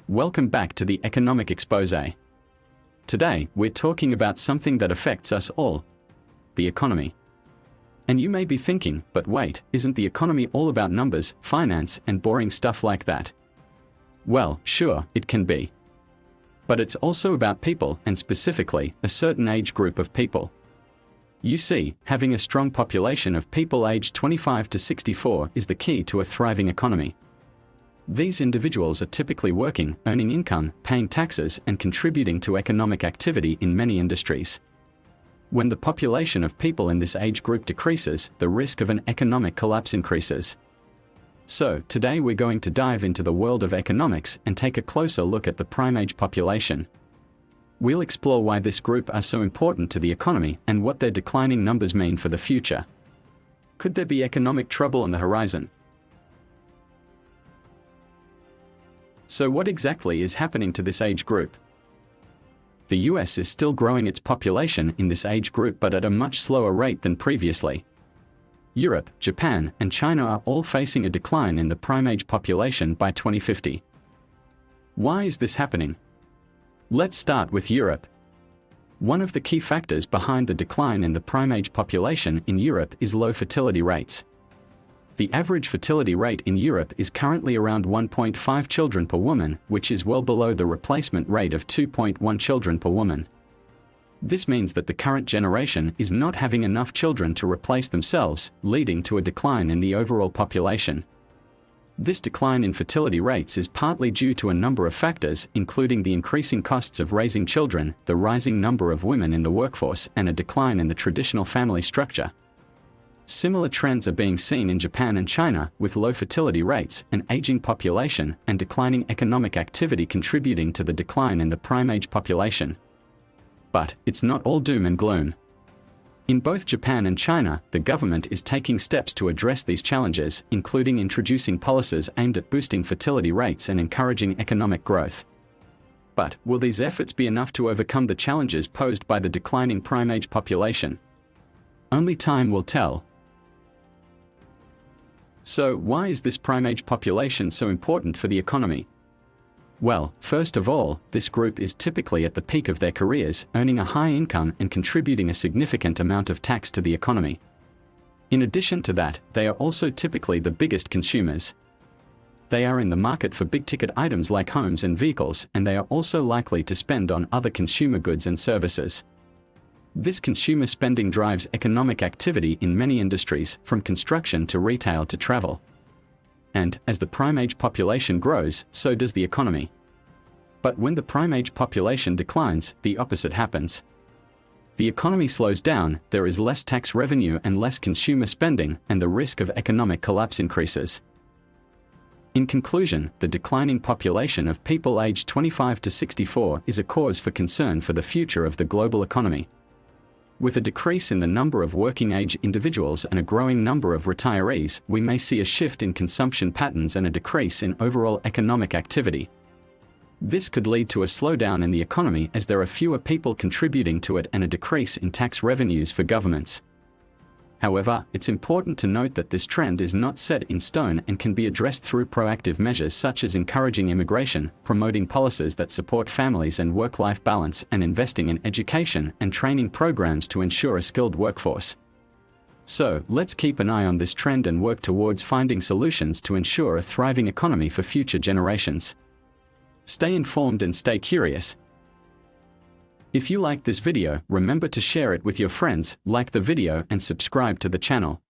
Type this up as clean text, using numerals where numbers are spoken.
Welcome back to the Economic Exposé. Today, we're talking about something that affects us all: the economy. And you may be thinking, but wait, isn't the economy all about numbers, finance, and boring stuff like that? Well, sure, it can be. But it's also about people, and specifically, a certain age group of people. You see, having a strong population of people aged 25 to 64 is the key to a thriving economy. These individuals are typically working, earning income, paying taxes, and contributing to economic activity in many industries. When the population of people in this age group decreases, the risk of an economic collapse increases. So, today we're going to dive into the world of economics and take a closer look at the prime age population. We'll explore why this group are so important to the economy and what their declining numbers mean for the future. Could there be economic trouble on the horizon? So what exactly is happening to this age group? The US is still growing its population in this age group, but at a much slower rate than previously. Europe, Japan, and China are all facing a decline in the prime age population by 2050. Why is this happening? Let's start with Europe. One of the key factors behind the decline in the prime age population in Europe is low fertility rates. The average fertility rate in Europe is currently around 1.5 children per woman, which is well below the replacement rate of 2.1 children per woman. This means that the current generation is not having enough children to replace themselves, leading to a decline in the overall population. This decline in fertility rates is partly due to a number of factors, including the increasing costs of raising children, the rising number of women in the workforce, and a decline in the traditional family structure. Similar trends are being seen in Japan and China, with low fertility rates, an aging population, and declining economic activity contributing to the decline in the prime age population. But it's not all doom and gloom. In both Japan and China, the government is taking steps to address these challenges, including introducing policies aimed at boosting fertility rates and encouraging economic growth. But will these efforts be enough to overcome the challenges posed by the declining prime age population? Only time will tell. So, why is this prime age population so important for the economy? Well, first of all, this group is typically at the peak of their careers, earning a high income and contributing a significant amount of tax to the economy. In addition to that, they are also typically the biggest consumers. They are in the market for big-ticket items like homes and vehicles, and they are also likely to spend on other consumer goods and services. This consumer spending drives economic activity in many industries, from construction to retail to travel. And, as the prime age population grows, so does the economy. But when the prime age population declines, the opposite happens. The economy slows down, there is less tax revenue and less consumer spending, and the risk of economic collapse increases. In conclusion, the declining population of people aged 25 to 64 is a cause for concern for the future of the global economy. With a decrease in the number of working-age individuals and a growing number of retirees, we may see a shift in consumption patterns and a decrease in overall economic activity. This could lead to a slowdown in the economy as there are fewer people contributing to it and a decrease in tax revenues for governments. However, it's important to note that this trend is not set in stone and can be addressed through proactive measures such as encouraging immigration, promoting policies that support families and work-life balance, and investing in education and training programs to ensure a skilled workforce. So, let's keep an eye on this trend and work towards finding solutions to ensure a thriving economy for future generations. Stay informed and stay curious. If you liked this video, remember to share it with your friends, like the video and subscribe to the channel.